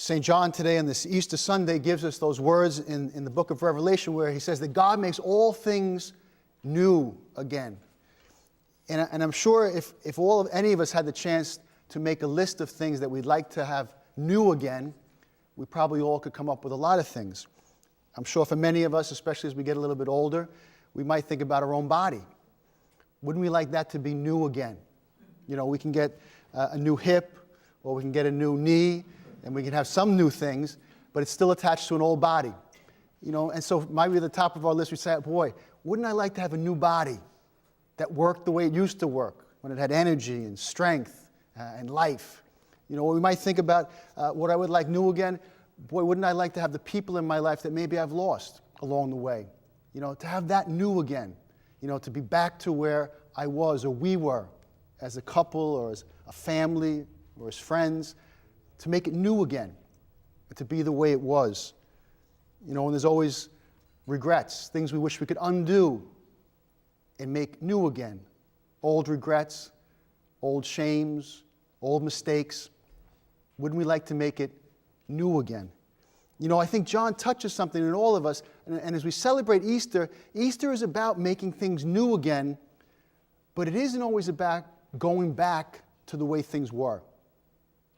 St. John today on this Easter Sunday gives us those words in the book of Revelation where he says that God makes all things new again. And I'm sure if any of us had the chance to make a list of things that we'd like to have new again, we probably all could come up with a lot of things. I'm sure for many of us, especially as we get a little bit older, we might think about our own body. Wouldn't we like that to be new again? You know, we can get a new hip, or we can get a new knee, and we can have some new things, but it's still attached to an old body. You know, and so maybe at the top of our list we say, boy, wouldn't I like to have a new body that worked the way it used to work, when it had energy and strength and life. You know, we might think about what I would like new again. Boy, wouldn't I like to have the people in my life that maybe I've lost along the way. You know, to have that new again. You know, to be back to where I was or we were as a couple or as a family or as friends. To make it new again. To be the way it was. You know, and there's always regrets, things we wish we could undo and make new again. Old regrets, old shames, old mistakes. Wouldn't we like to make it new again? You know, I think John touches something in all of us, and as we celebrate Easter, Easter is about making things new again, but it isn't always about going back to the way things were.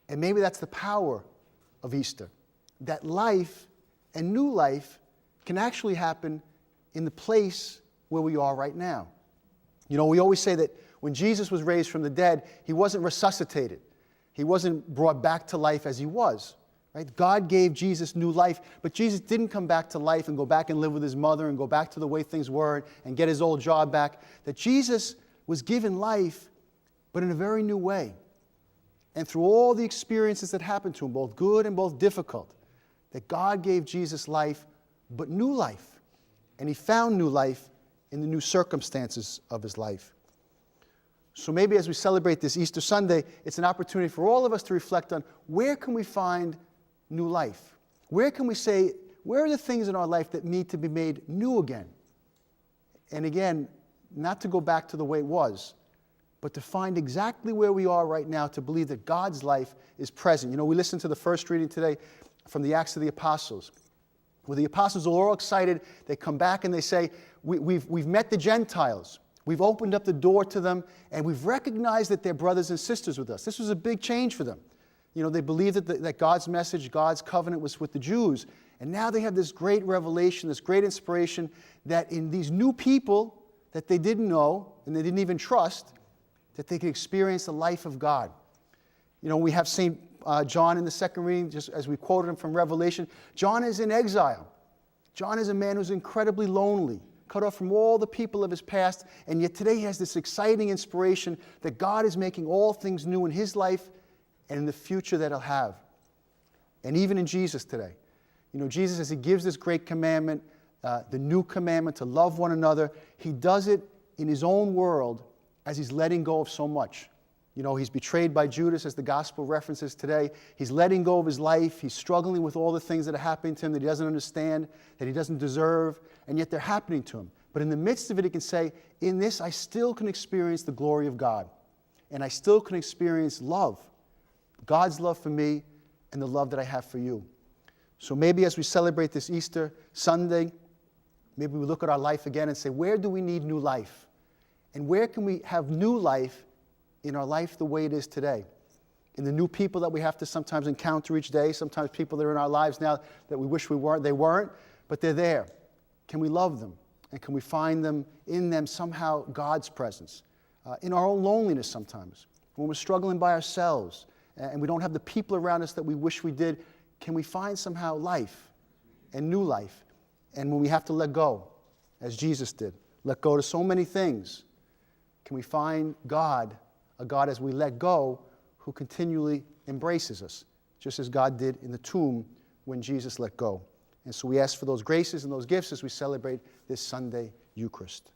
And maybe that's the power of Easter, that life and new life can actually happen in the place where we are right now. You know, we always say that when Jesus was raised from the dead, he wasn't resuscitated. He wasn't brought back to life as he was. Right? God gave Jesus new life, but Jesus didn't come back to life and go back and live with his mother and go back to the way things were and get his old job back. That Jesus was given life, but in a very new way. And through all the experiences that happened to him, both good and both difficult, that God gave Jesus life, but new life. And he found new life in the new circumstances of his life. So maybe as we celebrate this Easter Sunday, it's an opportunity for all of us to reflect on where can we find new life? Where can we say, where are the things in our life that need to be made new again? And again, not to go back to the way it was, but to find exactly where we are right now, to believe that God's life is present. You know, we listened to the first reading today from the Acts of the Apostles, where the apostles are all excited. They come back and they say, we've met the Gentiles. We've opened up the door to them, and we've recognized that they're brothers and sisters with us. This was a big change for them. You know, they believed that God's message, God's covenant was with the Jews. And now they have this great revelation, this great inspiration that in these new people that they didn't know and they didn't even trust, that they could experience the life of God. You know, we have St. John in the second reading, just as we quoted him from Revelation. John is in exile. John is a man who's incredibly lonely, cut off from all the people of his past, and yet today he has this exciting inspiration that God is making all things new in his life and in the future that he'll have. And even in Jesus today. You know, Jesus, as he gives this great commandment, the new commandment to love one another, he does it in his own world as he's letting go of so much. You know, he's betrayed by Judas, as the gospel references today. He's letting go of his life. He's struggling with all the things that are happening to him that he doesn't understand, that he doesn't deserve, and yet they're happening to him. But in the midst of it, he can say, in this, I still can experience the glory of God. And I still can experience love, God's love for me and the love that I have for you. So maybe as we celebrate this Easter Sunday, maybe we look at our life again and say, where do we need new life? And where can we have new life in our life the way it is today? In the new people that we have to sometimes encounter each day, sometimes people that are in our lives now that we wish we weren't, they weren't, but they're there. Can we love them? And can we find them, in them somehow, God's presence? In our own loneliness sometimes, when we're struggling by ourselves and we don't have the people around us that we wish we did, can we find somehow life and new life? And when we have to let go, as Jesus did, let go to so many things, can we find God, a God as we let go, who continually embraces us, just as God did in the tomb when Jesus let go? And so we ask for those graces and those gifts as we celebrate this Sunday Eucharist.